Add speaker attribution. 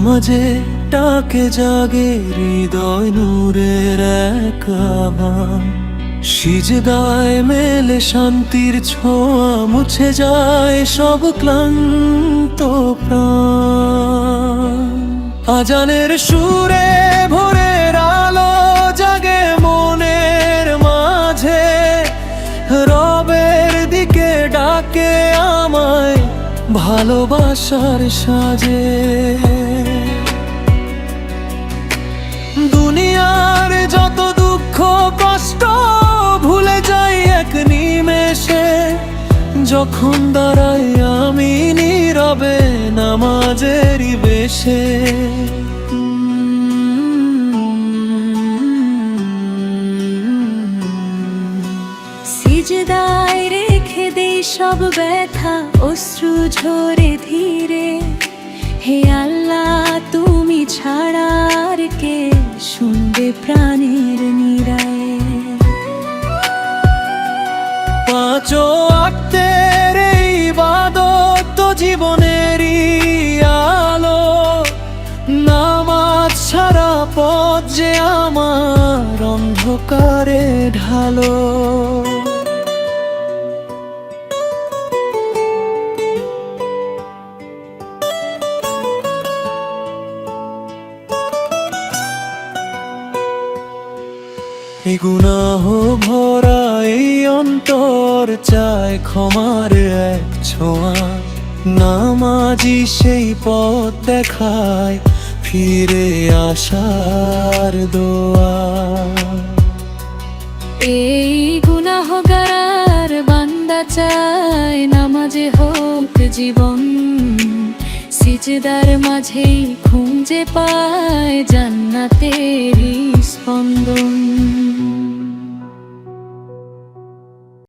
Speaker 1: নামাজে ডাকে জাগে হৃদয় নূরের এক আভান, সিজদায় মেলে শান্তির ছোঁয়া, মুছে যায় সব ক্লান্ত প্রাণ। আজানের সুরে ভোরের আলো জাগে মনের মাঝে, রবের দিকে ডাকে আমায় ভালোবাসার সাজে। দুনিয়ার যত দুঃখ কষ্ট ভুলে যাই এক নিমেষে, যখন দাঁড়াই আমি নীরবে নামাজেরই বেশে।
Speaker 2: সিজদায় রেখে দেই সব ব্যথা, অশ্রু ঝরে ধীরে। হে আল্লাহ, তুমি ছাড়া আর কে শুনবে প্রাণের নিরায়ে।
Speaker 1: পাঁচ ওয়াক্তের ইবাদত তো জীবনেরই আলো, নামাজ ছাড়া পথ যে আমার অন্ধকারে ঢালো। এই গুনাহ ভরা এই অন্তর চায় ক্ষমার এক ছোঁয়া, নামাজি সেই পথ দেখায় ফিরে আসার দোয়া।
Speaker 2: এই গুনাহগার বান্দা চায় নামাজে হোক জীবন, সিজদার মাঝেই খুঁজে পায় জান্নাতেরই স্পন্দন।